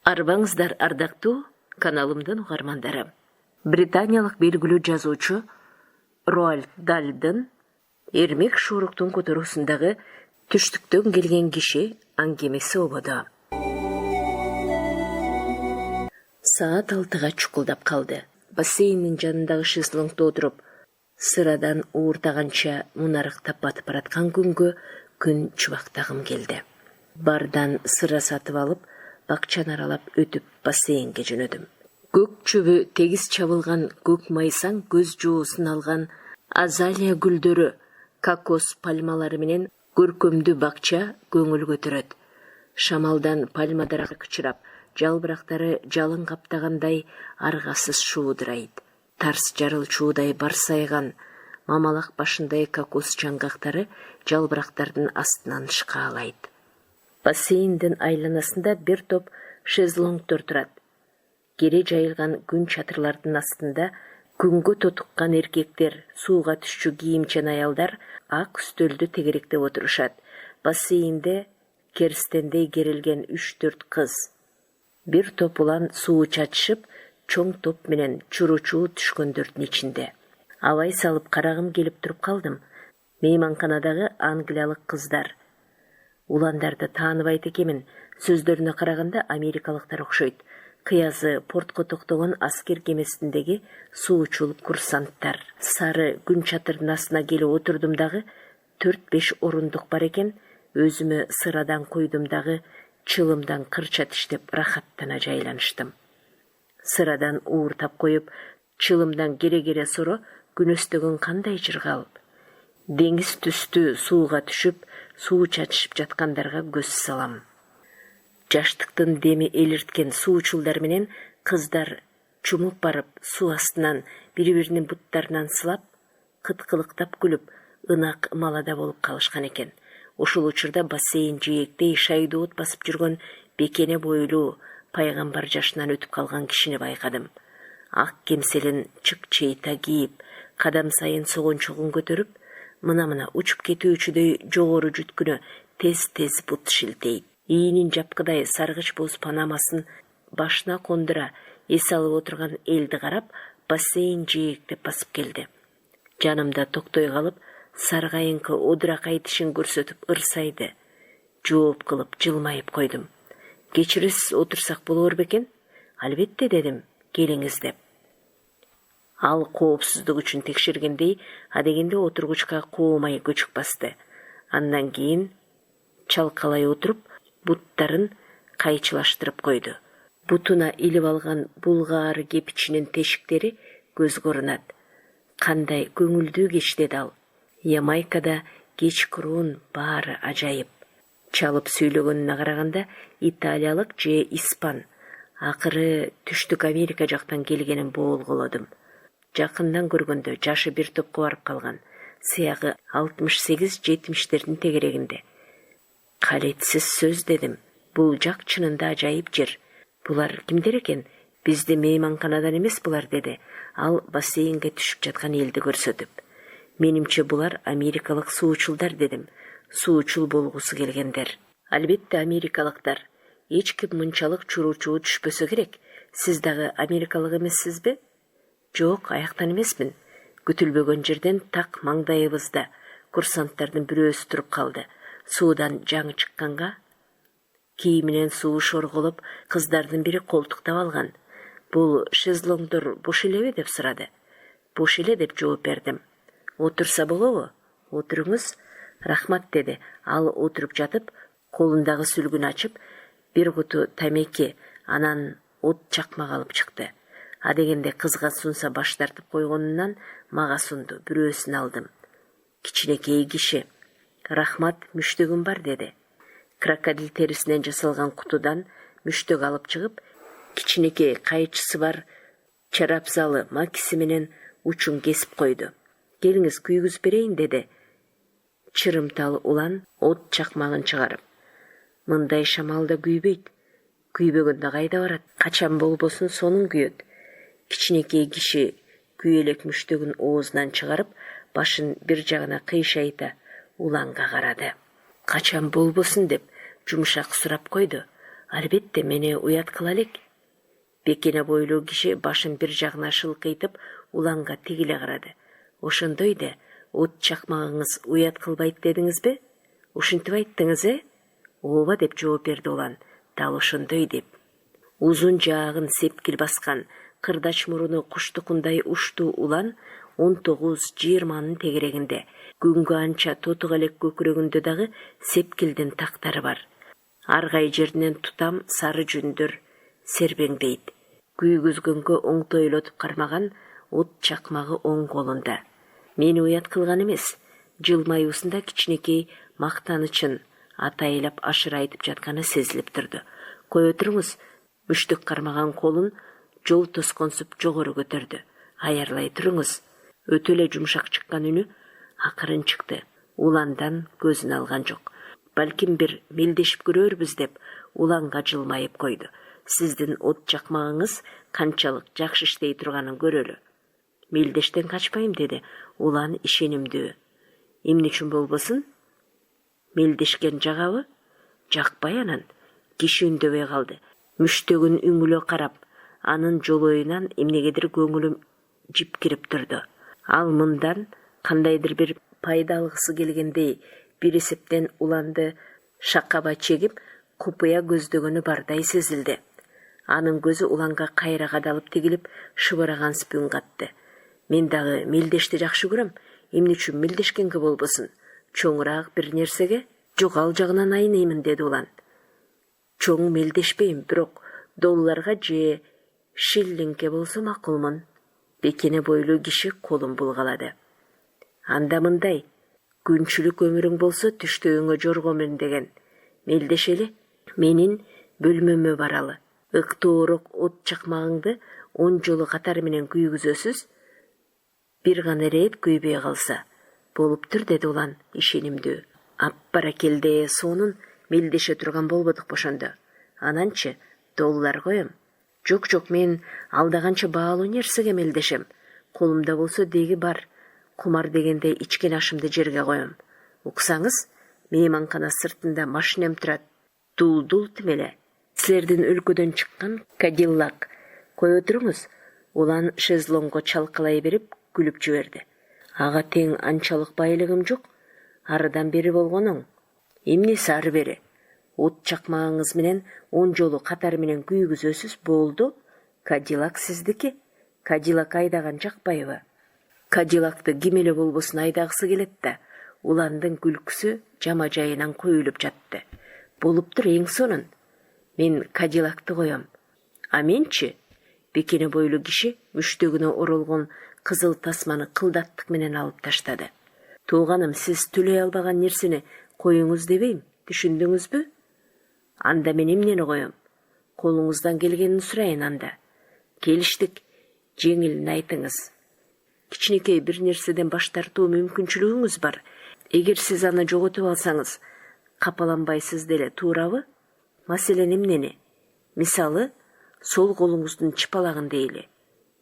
Арбаңыздар ардактуу каналымдын угармандары. Британиялык белгилүү жазуучу Роальд Далдын Эрмек шууруктун көтөрүүсүндөгү түштүктөн келген киши аңгемеси болду. Саат 6-га чукулдап калды. Бассейндин жанындагы шезлонгдо отуруп, sıрадан ууртаганча мунарыктап батып бараткан күнгө күн чубактагым келди. Бардан сыра сатып алып, бакчаны аралап өтүп бассейнге жөнөдүм. Көк чөбү тегиз чабылган көк майсаң көз жоосун алган азалия гүлдөрү, кокос пальмалары менен көркөмдүү бакча көңүл көтөрөт. Шамалдан пальма даракы кычырап, жалбырактары жалын каптагандай аргасыз шуудурайт. Тарс жарылчуудай барсайган мамалак башындай кокос жаңгактары жалбырактардын астынан шкаалайт. Бассейндин айланасында бир топ шезлонгдор турат. Кере жайылган күн чатырлардын астында күнгө тотуккан эркектер, сууга түшчү кийимчен аялдар ак үстөлдү тегеректеп отурушат. Бассейнде керстендей керилген 3-4 кыз. Бир топ улан суу чачышып, чоң топ менен чуручуу түшкөндөрдүн ичинде. Абай салып карагым келип туруп калдым. Мейманканадагы англиялык кыздар. Уландарды тааныбайт экенмин. Сөздөрүнө караганда америкалыктар окшойт. Кыязы портко токтогон аскер кемесиндеги суучул курсанттар. Сары күн чатырдын астына келип отурдум дагы 4-5 орундук бар экен. Өзүмө sıрадан койдум дагы чылымдан кырча тиштеп рахаттана жайланыштым. Sıрадан ууртап коюп, чылымдан кере-кере соро күнөстөгөн кандай жыргал. Деңиз түстү сууга түшүп, суу чачышып жаткандарга көз салам. Жаштыктын деми элирткен суучулдар менен кыздар чумуп барып, суу астынан бири-биринин буттарынан сылап, кыткылыктап күлүп, ынак малада болуп калышкан экен. Ошол учурда бассейн жээктей шайды от басып жүргөн бекене бойлуу, пайгамбар жашынан өтүп калган кишини байкадым. Ак кемселин чык чейта кийип, кадам сайын согончогун көтөрүп, мына учуп кетүүчүдөй жогору жүткүнө тез-тез бут шилтейт. Ийинин жапкыдай саргыч боз панамасын башына кондура эс алып отурган элди карап, бассейн жээктеп басып келди. Жанымда токтой калып, саргайыңкы одуракай тишин көрсөтүп ырсайды. Жооп кылып жылмайып койдум. Кечиресиз, отурсак болор бекен? Албетте дедим, келиңиз деп. Ал коопсуздук үчүн текшергендей, адегенде отургучка коомай көчүк басты. Андан кийин чалкалай отуруп, буттарын кайчылаштырып койду. Бутуна илип алган булгаары кепичинин тешиктери көз көрүнөт. Кандай көңүлдүү кеч, деди ал. Ямайкада кечкурун баары ажайып. Чалып сүйлөгөнүнө караганда италиялык же испан. Акыры түштүк Америка жактан келгенин боолголодум. Жакындан көргөндө жашы бир топко барып калган. Сыягы 68-70-тердин тегерегинде. Калетсиз сөз, дедим. Бул жак чынында ажайып жер. Булар кимдер экен? Бизди мейманканадан эмес булар, деди. Ал бассейнге түшүп жаткан элди көрсөтүп. Менимче булар америкалык суучулдар, дедим. Суучул болгусу келгендер. Албетте америкалыктар. Эч ким мынчалык чуручуу түшпөсө керек. Сиз дагы америкалык эмессизби? Жок, аяктан эмесмин. Күтүлбөгөн жерден так маңдайыбызда курсанттардын бирөөсү туруп калды. Суудан жаңы чыкканга кийиминен суу шорголоп, кыздардын бири колтуктап алган. Бул шезлонгдор бош элеби деп сурады. Бош эле, деп жооп бердим. Отурса болобу? Отуруңуз. Рахмат, деди. Ал отуруп жатып, колундагы сүлгүн ачып, бир куту тамеки, анан от чакмак алып чыкты. Адегенде кызга сунса баш тартып койгонунан мага сунду. Бирөөсүн алдым. Кичинекей киши. Рахмат, мүштөгүм бар, деди. Крокодил терисинен жасалган кутудан мүштөк алып чыгып, кичинекей кайчысы бар чарапзалы макиси менен учун кесип койду. Келиңиз, күйгүзүп берейин, деди. Чырымтал улан от чакмагын чыгарып. Мындай шамалда күйбөйт. Күйбөгөндө кайда барат? Качан болбосун сонун күйөт. Кичинекей киши күйелек мүштөгүн оозунан чыгарып, башын бир жагына кыйшайта уланга карады. Качан болбосун деп жумшак сурап койду. Албетте, мени уят кыла элек. Бекене бойлуу киши башын бир жагына шылкыйтып уланга тигиле карады. Ошондой да от чакмагыңыз уят кылбайт дедиңизби? Ушинтип айттыңыз, Ооба деп жооп берди улан. Дал ошондой деп. Узун жаагын сепкил баскан, кырдач муруну куштукундай уштуу улан 19-20 тегерегинде, күнгө анча тотук элек көкүрөгүндө дагы сепкилдин тактары бар. Аргай жеринен тутам сары жүндөр сербеңдейт. Күйгүзгөнгө оңтойлотуп кармаган от чакмагы оң колунда. Мени уят кылган эмес, жылмаюусунда кичинекей мактанычын атайлап ашыра айтып жатканы сезилип турду. Кое туруңуз, мүштүк кармаган колун жол тосконсуп жогору көтөрдү. Аярлай туруңуз. Өтө эле жумшак чыккан үнү акырын чыкты. Уландан көзүн алган жок. Балким бир мелдешип көрөрбүз деп уланга жылмайып койду. Сиздин от чакмагыңыз канчалык жакшы иштей турганын көрөлү. Мелдештен качпайм, деди улан ишенимдүү. Эмне үчүн болбосун? Мелдешкен жагабы? Жакпай анан. Киши үндөбөй калды. Мүштөгүн үңүлө карап, анын жолоюнан эмнегедир көңүлүм жипкирип турду. Ал мындан кандайдыр бир пайда алгысы келгендей, бир эсептен уланды шакаба чегип, купуя көздөгөнү бардай сезилди. Анын көзү уланга кайра кадалып тигилип, шыбыраган спүн катты. Мен дагы мелдешти жакшы көрөм. Эмне үчүн мелдешкенге болбосун? Чоңураак бир нерсеге? Жок, ал жагынан айныймын, деди улан. Чоң мелдешпейм, бирок долларга же шиллингке болсо макулмун. Бекене бойлуу киши колун булгалады. Анда мындай, күнчүлүк өмүрүң болсо түштөгүңө жорго мин деген. Мелдешели, менин бөлмөмө баралы. Ыктоорок от чакмагыңды 10 жолу катары менен күйгүзөсүз. Бир гана рет күйбөй калса болуптур, деди улан ишенимдүү. Аппаракелде сонун мелдеше турган болбодук ошондо. Ананчы доллар коем. Жок, мен алдаганча баалуу нерсеге мелдешем. Колумда болсо деги бар. Кумар дегенде ичкен ашымды жерге коем. Уксаңыз, мейманкана сыртында машинем турат. Дул-дул тимеле. Силердин өлкөдөн чыккан Кадиллак. Кое туруңуз, улан шезлонгго чалкалай берип күлүп жиберди. Ага тең анчалык байлыгым жок. Арыдан бери болгонуң. Эмнеси ары бери? От чакмагыңыз менен 10 жолу катары менен күйгүзөсүз, болду. Кадиллак сиздики. Кадиллак айдаган жакпайбы? Кадиллакты ким эле болбосун айдагысы келет да. Уландын күлкүсү жама жайынан коюлуп жатты. Болуптур эң сонун. Мен Кадиллакты коем. А менчи? Бекене бойлуу киши мүштөгүнө оролгон кызыл тасманы кылдаттык менен алып таштады. Тууганым, сиз төлөй албаган нерсени коюңуз дебейм, түшүндүңүзбү? Анда мен эмнени коем? Колуңуздан келгенин сурайын анда. Келиштик, жеңилин айтыңыз. Кичинекей бир нерседен баш тартуу мүмкүнчүлүгүңүз бар. Эгер сиз аны жоготуп алсаңыз, капаланбайсыз деле, туурабы? Маселен эмнени? Мисалы, сол колуңуздун чыпалагын дейли.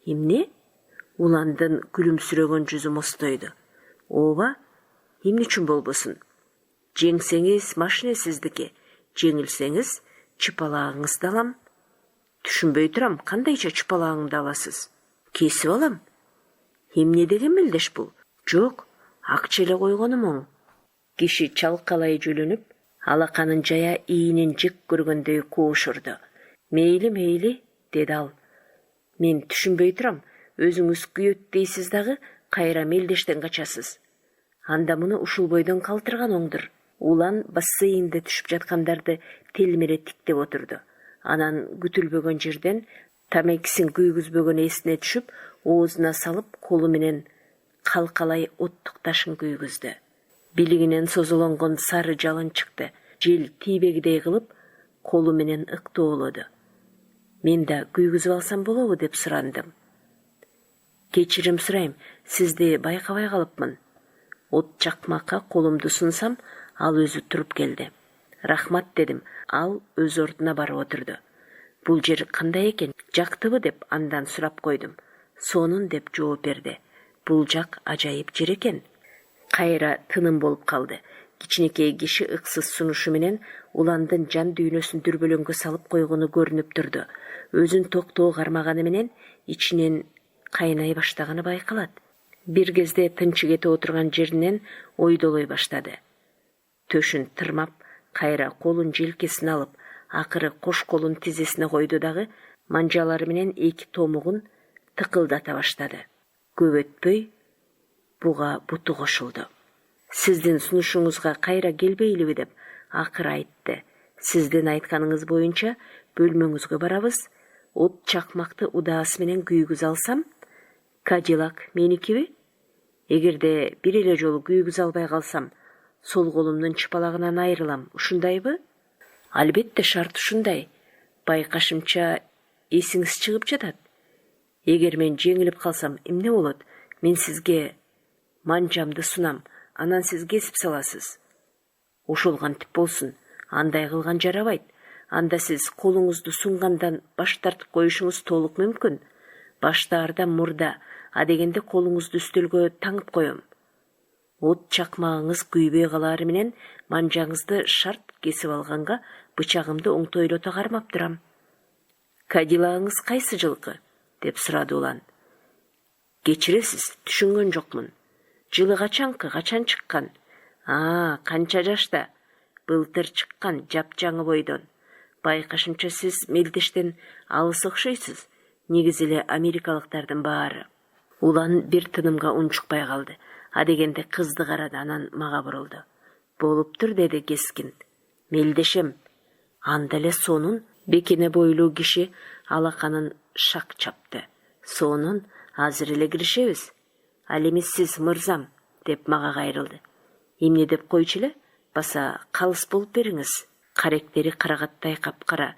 Эмне? Уландын күлүмсүрөгөн жүзү мостойду. Ооба, эмне үчүн болбосун? Жеңсеңиз машина сиздики, жеңилсеңиз чыпалагыңызды алам. Түшүнбөй турам, кандайча чыпалагыңды аласыз? Кесип алам. Эмне деген мелдеш бул? Жок, акча эле койгонум оң. Киши чалкалай жөлөнүп, алаканын жая ийинин жек көргөндөй куушурду. Мейли, деди ал. Мен түшүнбөй турам, өзүңүз күйөт дейсиз дагы, кайра мелдештен качасыз. Анда муну ушул бойдон калтырган оңдур. Улан бассейнде түшүп жаткандарды телмере тиктеп отурду. Анан күтүлбөгөн жерден тамекисин күйгүзбөгөн эсине түшүп, оозуна салып, колу менен калкалай оттук ташын күйгүздү. Билигинен созулонгон сары жалын чыкты. Жел тийбегидей кылып, колу менен ыктоолоду. Мен да күйгүзүп алсам болобу деп сурандым. Кечирим сурайм, сизди байкабай калыпмын. От чакмакка колумду сунсам, ал өзү туруп келди. Рахмат, дедим. Ал өз ордуна барып отурду. Бул жер кандай экен, жактыбы деп андан сурап койдум. Сонун деп жооп берди. Бул жак ажайып жер экен. Кайра тыным болуп калды. Кичинекей киши ыксыз сунушу менен уландын жан дүйнөсүн дүрбөлөңгө салып койгону көрүнүп турду. Өзүн токтоо кармаганы менен ичинен кайнай баштаганы байкалат. Бир кезде тынчы кете отурган жеринен ойдолой баштады. Төшүн тырмап, кайра колун желкесине алып, акыры кош колун тизесине койду дагы манжалары менен эки томугун тыкылдата баштады. Көп өтпөй буга буту кошулду. Сиздин сунушуңузга кайра келбейлиби деп акыры айтты. Сиздин айтканыңыз боюнча бөлмөңүзгө барабыз. От чакмакты удаасы менен күйгүз алсам, Кадиллак меникиби? Эгерде бир эле жолу күйгүз албай калсам, сол колумдун чыпалагынан айрылам, ушундайбы? Албетте шарт ушундай. Байкашымча эсиңиз чыгып жатат. Эгер мен жеңилип калсам, эмне болот? Мен сизге манжамды сунам, анан сиз кесип саласыз. Ошол кантип болсун, андай кылган жарабайт. Анда сиз колуңузду сунгандан баш тартып коюшуңуз толук мүмкүн. Башта арда мурда, адегенде колуңузду үстөлгө таңып коем. От чакмагыңыз күйбөй калары менен манжаңызды шарт кесип алганга бычагымды оңтойлото кармап турам. Кадиллагыңыз кайсы жылкы? Деп сурады улан. Кечиресиз, түшүнгөн жокмун. Жылы качанкы, качан чыккан? Канча жашта? Былтыр чыккан, жапжаңы бойдон. Байкашымча сиз мелдештен алыс окшойсуз. Негизи эле америкалыктардын баары. Улан бир тынымга унчукпай калды. Адегенде кызды карады, анан мага бурулду. Болуптур, деди кескин. Мелдешем. Анда эле сонун. Бекене бойлуу киши алаканын шак чапты. Сонун, азыр эле киришебиз. Ал эми сиз, мырзам, деп мага кайрылды. Эмне деп койчу эле? Баса калыс болуп бериңиз. Каректери карагаттай капкара,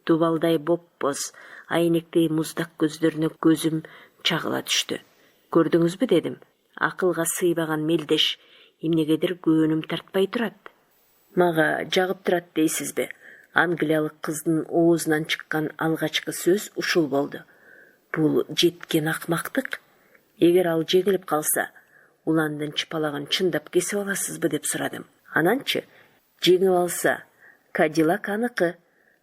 дубалдай бопбоз, айнектей муздак көздөрүнө көзүм чагыла түштү. Көрдүңүзбү, дедим. Акылга сыйбаган мелдеш эмнегедир көөнүм тартпай турат. Мага жагып турат дейсизби? Англиялык кыздын оозунан чыккан алгачкы сөз ушул болду. Бул жеткен акмактык. Эгер ал жеңилип калса, уландын чыпалагын чындап кесип аласызбы деп сурадым. Ананчы, жеңип алса, Кадиллак аныкы,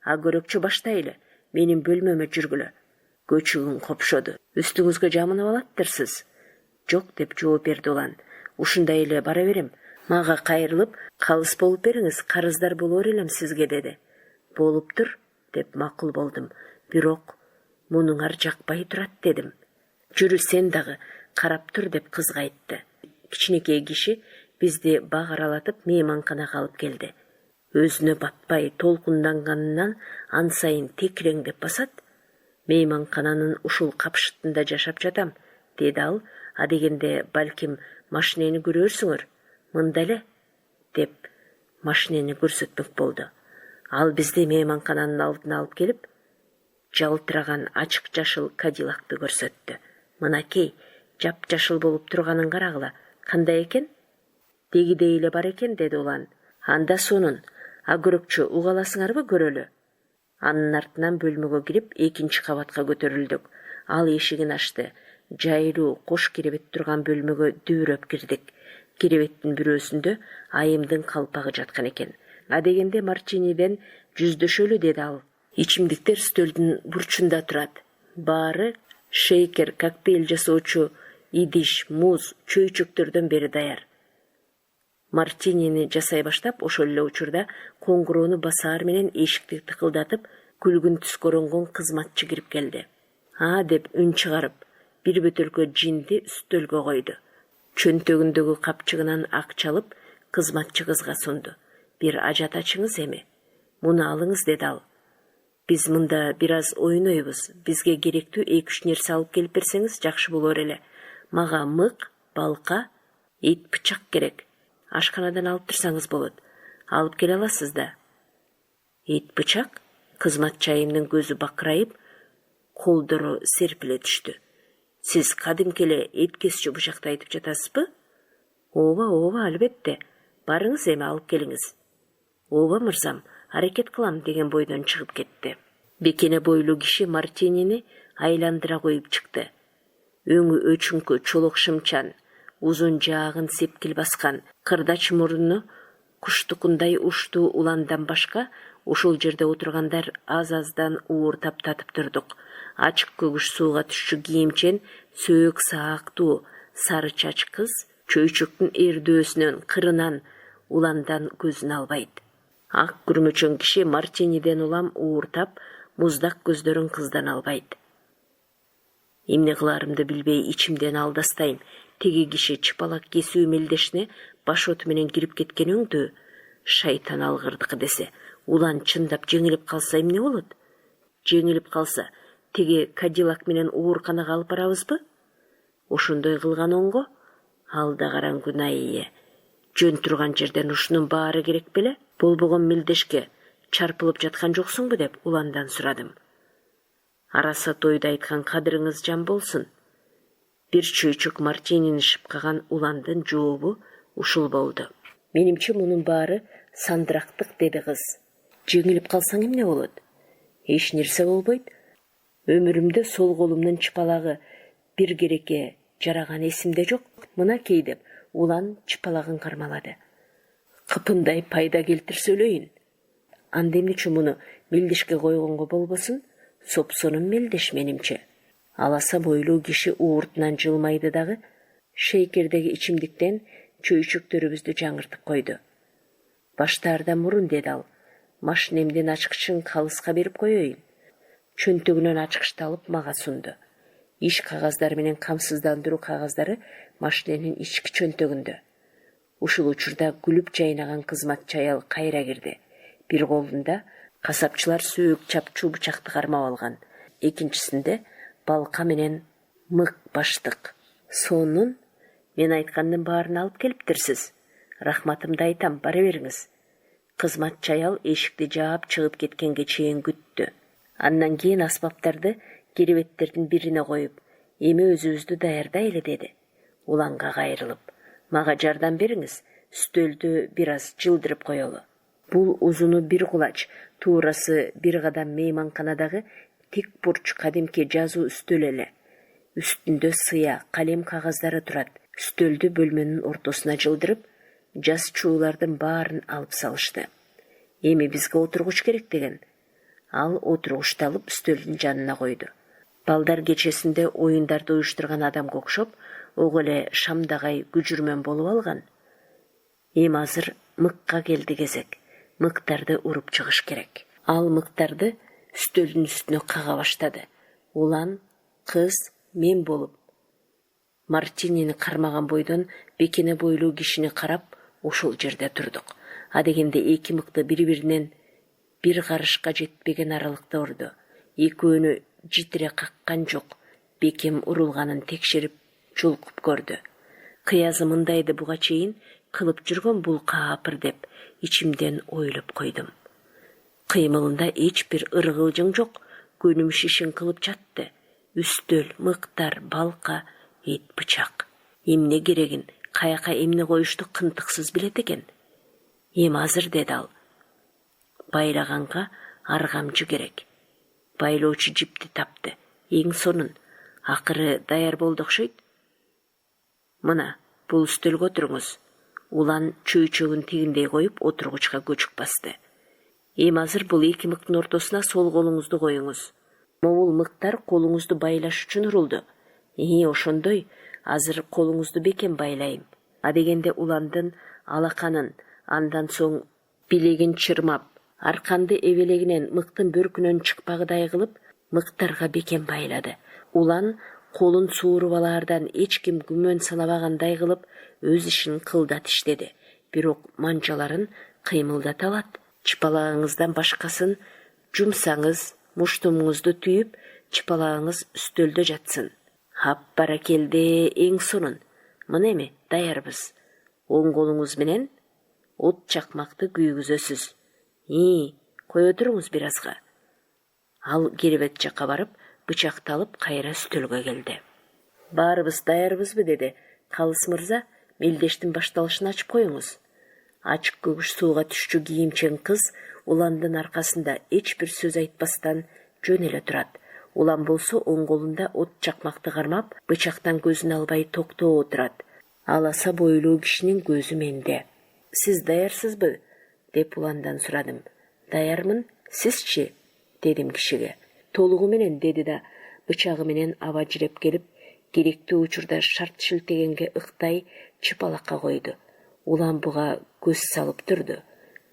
а көрөкчү баштайлы, менин бөлмөмө жүргүлө. Көчүгүң копшоду, үстүңүзгө жамынып алаттырсыз. Жок, деп жооп берди улан. Ушундай эле бара берем. Мага кайрылып, калыс болуп бериңиз, карыздар болор элем сизге, деди. Болуптур, деп макул болдум. Бирок мунуңар жакпай турат, дедим. Жүрү, сен дагы карап тур, деп кызга айтты. Кичинекей киши бизди бак аралатып мейманканага алып келди. Өзүнө батпай толкунданганынан ан сайын текиреңдеп басат. Мейманкананын ушул капшытында жашап жатам, деди ал. Адегенде балким машинени көрөрсүңөр. Мында эле, деп машинени көрсөтмөк болду. Ал бизди мейманкананын алдына алып келип, жалтыраган ачык жашыл Кадиллакты көрсөттү. Мынакей, жапжашыл болуп турганын карагыла. Кандай экен? Дегидей эле бар экен, деди улан. Анда сонун. А көрөкчү, угаласыңарбы, көрөлү? Анын артынан бөлмөгө кирип, экинчи кабатка көтөрүлдүк. Ал эшигин ачты. Жайлуу, кош керебет турган бөлмөгө дүбүрөп кирдик. Керебеттин бирөөсүндө айымдын калпагы жаткан экен. Адегенде Мартиниден жүздөшөлү, деди ал. Ичимдиктер стөлдүн бурчунда турат. Баары шейкер, коктейль жасоочу идиш, муз, чөйчөктөрдөн бери даяр. Мартинини жасай баштап, ошол эле учурда коңгуроону басаар менен эшикти тыкылдатып, күлгүн түскө оронгон кызматчы кирип келди. Деп үн чыгарып, бир бөтөлкө жинди стөлгө койду. Чөнтөгүндөгү капчыгынан акча алып, кызматчы кызга сунду. Бир ажат ачыңыз эми. Муну алыңыз, деди ал. Биз мында бир аз ойнойбуз. Бизге керектүү 2-3 нерсе алып келип берсеңиз жакшы болор эле. Мага мык, балка, эт бычак керек. Ашканадан алып турсаңыз болот. Алып келе аласыз да. Эт бычак? Кызматчы айымдын көзү бакырайып, колдору серпиле түштү. Сиз кадимки эле эт кесчү бычакты айтып жатасызбы? Ооба, албетте. Барыңыз эми алып келиңиз. Ооба, мырзам, аракет кылам, деген бойдон чыгып кетти. Бекене бойлуу киши Мартинини айландыра коюп чыкты. Өңү өчүңкү, чолок шымчан, узун жаагын сепкил баскан кырдач мурунну куштукундай уштуу уландан башка ушул жерде отургандар аз-аздан ууртап татып турдук. Ачык көгүш сууга түшчү кийимчен сөөк саактуу сары чач кыз чөйчөктүн эрдөөсүнөн кырынан уландан көзүн албайт. Ак күрмөчөн киши мартиниден улам ууртап муздак көздөрүн кыздан албайт. Эмне кыларымды билбей ичимден алдастайм. Теги киши чыпалак кесүү мелдешине баш оту менен кирип кеткен өңдү. Шайтан алгырдыкы десе, улан чындап жеңилип калса эмне болот? Жеңилип калса, теги Кадиллак менен ооруканага алып барабызбы? Ошондой кылган оңго? Алда караңгы найе. Жөн турган жерден ушунун баары керек беле? Болбогон мелдешке чарпылып жаткан жоксуңбу деп уландан сурадым. Араса тойда айткан кадырыңыз жан болсун. Бир чөйчөк мартинини шыпкаган уландын жообу ушул болду. Менимче мунун баары сандырактык, деди кыз. Жеңилип калсаң эмне болот? Эч нерсе болбойт. Өмүрүмдө сол колумдун чыпалагы бир керекке жараган эсимде жок. Мынакей деп улан чыпалагын кармалады. Кыпындай пайда келтир сөйлөйүн. Анда эмне үчүн муну мелдешке койгонго болбосун? Сопсонун мелдеш менимче. Аласа бойлуу киши ууртунан жылмайды дагы, шейкердеги ичимдиктен чөйчөктөрүбүздү жаңыртып койду. Баштаардан мурун, деди ал, машинемдин ачкычын калыска берип коеюн. Чөнтөгүнөн ачкычты алып мага сунду. Иш кагаздары менен камсыздандыруу кагаздары машиненин ички чөнтөгүндө. Ушул учурда күлүп жайнаган кызматчы аял кайра кирди. Бир колунда касапчылар сөөк чапчуу бычакты кармап алган. Экинчисинде балка менен мык баштык. Сонун, мен айткандын баарын алып келиптирсиз. Рахматымды айтам, бара бериңиз. Кызматчы аял эшикти жаап чыгып кеткенге чейин күттү. Андан кийин аспаптарды керебеттердин бирине коюп, эми өзүбүздү даярдайлы, деди. Уланга кайрылып, мага жардам бериңиз, үстөлдү бир аз жылдырып коелу. Бул узуну бир кулач, туурасы бир кадам мейманканадагы тик бурч кадимки жазуу үстөл эле. Үстүндө сыя, калем кагаздары турат. Үстөлдү бөлмөнүн ортосуна жылдырып, жас чуулардын баарын алып салышты. Эми бизге отургуч керек деген. Ал отургучту алып үстөлдүн жанына койду. Балдар кечесинде оюндарды уюштурган адамга окшоп, ого эле шамдагай күжүрмөн болуп алган. Эми азыр мыкка келди кезек. Мыктарды уруп чыгыш керек. Ал мыктарды үстөлдүн үстүнө кага баштады. Улан, кыз, мен болуп. Мартинини кармаган бойдон бекене бойлуу кишини карап, ушул жерде турдук. Адегенде эки мыкты бири-биринен бир карышка жетпеген аралыкта урду. Экөөнү житире каккан жок. Бекем урулганын текшерип, чулкуп көрдү. Кыязы мындайды буга чейин кылып жүргөн бул каапыр деп ичимден ойлоп койдум. Кыймылында эч бир ыргылжың жок, көнүм шишин кылып жатты. Үстөл, мыктар, балка, эт бычак. Эмне керегин, каяка эмне коюшту кынтыксыз билет экен. Эми азыр, деди ал. Байлаганга аргамчы керек. Байлоочу жипти тапты. Эң сонун. Акыры даяр болду окшойт. Мына, бул үстөлгө отуруңуз. Улан чөйчөгүн тигиндей коюп отургучка көчүк басты. Эми азыр бул эки мыктын ортосуна сол колуңузду коюңуз. Могул мыктар колуңузду байлаш үчүн урулду. Ошондой, азыр колуңузду бекем байлайм. Адегенде уландын алаканын, андан соң билегин чырмап, арканды эбелегинен мыктын бөркүнөн чыкпагыдай кылып, мыктарга бекем байлады. Улан колун сууруп алаардан эч ким күмөн санабагандай кылып, өз ишин кылдат иштеди. Бирок манжаларын кыймылдата алат. Чыпалагыңыздан башкасын жумсаңыз, муштумуңузду түйүп, чыпалагыңыз үстөлдө жатсын. Аппара келди, эң сонун. Мына эми даярбыз. Оң колуңуз менен от чакмакты күйгүзөсүз. Кое туруңуз бир азга. Ал керебет жакка барып, бычакты алып кайра үстөлгө келди. Баарыбыз даярбызбы, деди. Калыс мырза, мелдештин башталышын ачып коюңуз. Ачык көгүш сууга түшчү кийимчен кыз уландын аркасында эч бир сөз айтпастан жөн эле турат. Улан болсо оң колунда от чакмакты кармап, бычактан көзүн албай токтоо отурат. Аласа бойлуу кишинин көзү менде. Сиз даярсызбы? Деп уландан сурадым. Даярмын, сизчи? Дедим кишиге. Толугу менен, деди да бычагы менен аба жиреп келип, керектүү учурда шарт шилтегенге ыктай чыпалакка койду. Улан буга көз салып турду.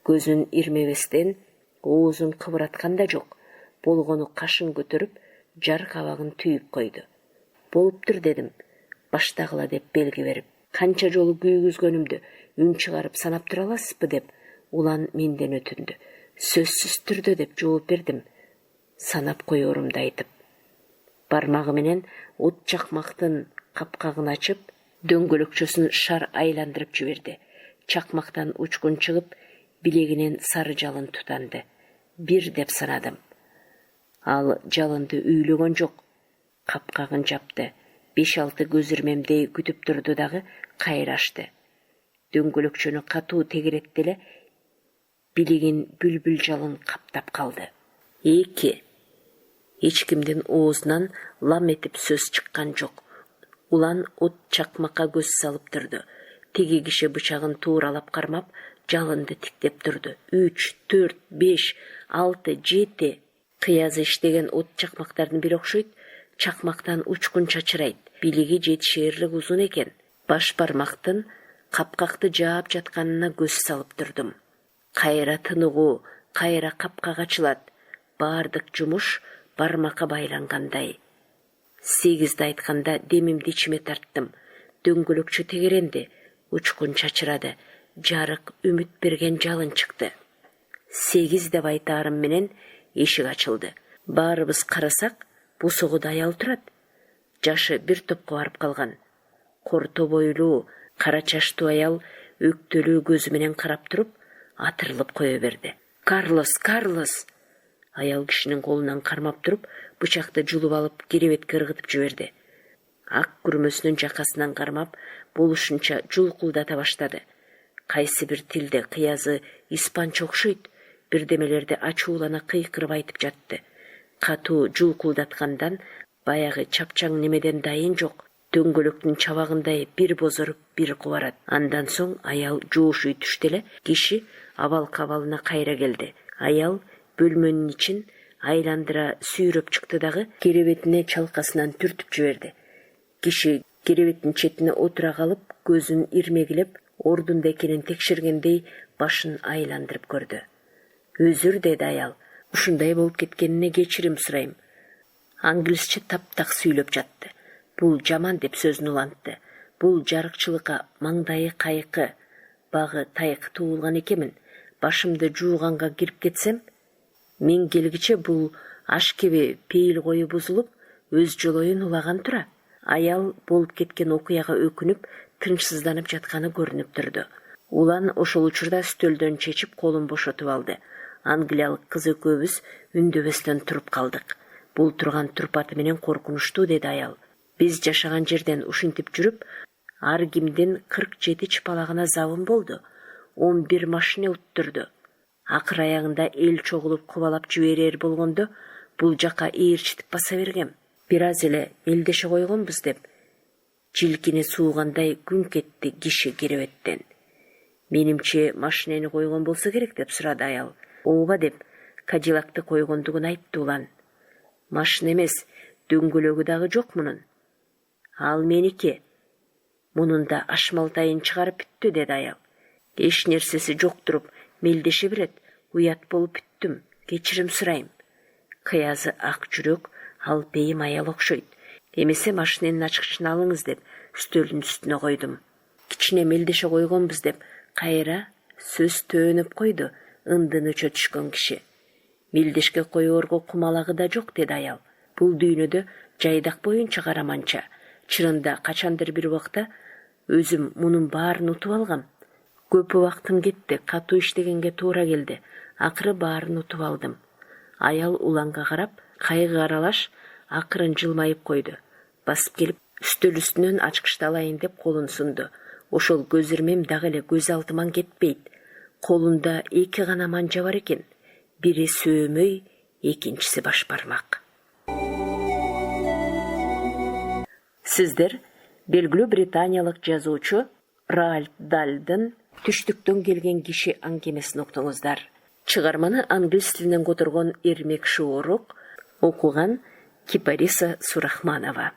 Көзүн ирмебестен, оозун кыбыраткан да жок. Болгону кашын көтөрүп, жар кабагын түйүп койду. Болуптур дедим, баштагыла деп белги берип. Канча жолу күйгүзгөнүмдү үн чыгарып санап тура аласызбы деп улан менден өтүндү. Сөзсүз түрдө деп жооп бердим, санап коерумду айтып. Бармагы менен от чакмактын капкагын ачып, дөңгөлөкчөсүн шар айландырып жиберди. Чакмактан учкун чыгып, билегинен сары жалын тутанды. 1 деп санадым. Ал жалынды үйлөгөн жок. Капкагын жапты. 5-6 көзүрмемдей күтүп турду дагы кайра ачты. Дөңгөлөкчөнү катуу тегеретти эле, билигин бүлбүл жалын каптап калды. 2. Эч кимдин оозунан лам этип сөз чыккан жок. Улан от чакмакка көз салып турду. Теги киши бычагын тууралап кармап, жалынды тиктеп турду. 3, 4, 5, 6, 7. Кыязы иштеген от чакмактардын бири окшойт. Чакмактан учкун чачырайт. Билиги жетишерлик узун экен. Баш бармактын капкакты жаап жатканына көз салып турдум. Кайра тыныгуу, кайра капкак ачылат. Бардык жумуш бармакка байлангандай. 8'de айтканда демимди ичиме тарттым. Дөңгөлөкчө тегеренди, учкун чачырады. Жарык үмүт берген жалын чыкты. 8 деп айтаарым менен эшик ачылды. Баарыбыз карасак, бусугуда аял турат. Жашы бир топко барып калган. Корто бойлуу, кара чачтуу аял өктөлүү көзү менен карап туруп, атырылып кое берди. Карлос, Карлос! Аял кишинин колунан кармап туруп, бычакты жулуп алып, керебетке ыргытып жиберди. Ак күрмөсүнүн жакасынан кармап, болушунча жулкулдата баштады. Кайсы бир тилде кыязы испанча окшойт, бирдемелерди ачуулана кыйкырып айтып жатты. Катуу жулкулдаткандан баягы чапчаң немеден дайын жок. Дөңгөлөктүн чабагындай бир бозоруп, бир кубарат. Андан соң аял жоошуй түштү эле, киши абал-кабалына кайра келди. Аял бөлмөнүн ичин айландыра сүйрөп чыкты дагы керебетине чалкасынан түртүп жиберди. Киши керебеттин четине отура калып, көзүн ирмегилеп, ордунда экенин текшергендей башын айландырып көрдү. Өзүр деди аял. Ушундай болуп кеткенине кечирим сурайм. Англисче таптак сүйлөп жатты. Бул жаман деп сөзүн улантты. Бул жарыкчылыкка маңдайы кайкы, багы тайкы туулган экенмин. Башымды жууганга кирип кетсем, мен келгиче бул ашкеби пейил кою бузулуп, өз жолоюн улаган тура. Аял болуп кеткен окуяга өкүнүп, тынчсызданып жатканы көрүнүп турду. Улан ошол учурда стөлдөн чечип колун бошотуп алды. Англиялык кыз экөөбүз үндөбөстөн туруп калдык. Бул турган турпаты менен коркунучтуу, деди аял. Биз жашаган жерден ушинтип жүрүп, ар кимдин 47 чыпалагына забын болду. 11 машина уттурду. Акыр аягында эл чогулуп кубалап жиберер болгондо, бул жака ээрчитип баса бергем. Бир аз эле элдеше койгонбуз деп, жилкини суугандай күн кетти киши керебеттен. Менимче машинени койгон болсо керек деп сурады аял. Ооба деп, Кадиллакты койгондугун айтты улан. Машина эмес, дөңгөлөгү дагы жок мунун. Ал меники. Мунун да ашмалтайын чыгарып бүттү, деди аял. Эч нерсеси жок туруп, мелдеше берет. Уят болуп бүттүм. Кечирим сурайм. Кыязы ак жүрөк, алпейим аял окшойт. Эмесе машиненин ачкычын алыңыз деп, стөлдүн үстүнө койдум. Кичине мелдеше койгонбуз деп, кайра сөз төөнүп койду, ындын өчө түшкөн киши. Мелдешке коёрго кумалагы да жок, деди аял. Бул дүйнөдө жайдак боюнча караманча. Чырында качандыр бир убакта өзүм мунун баарын утуп алгам. Көп убактым кетти, катуу иштегенге туура келди. Акыры баарын утуп алдым. Аял уланга карап, кайгы аралаш, акырын жылмайып койду. Басып келип, стөл үстүнөн ачкычты алайын деп колун сунду. Ошол көзүрмем дагы эле көз алдыман кетпейт. Колунда 2 гана манжа бар экен. Бири сөөмөй, экинчиси баш бармак. Сиздер Белгілі британиялық жазуучу Роальд Далдың «Түштүктөн келген киши» аңкемесин уктуңуздар. Чыгарманы англис тилинен которгон Эрмек Шоорук, окуган Кипариса Сурахманова.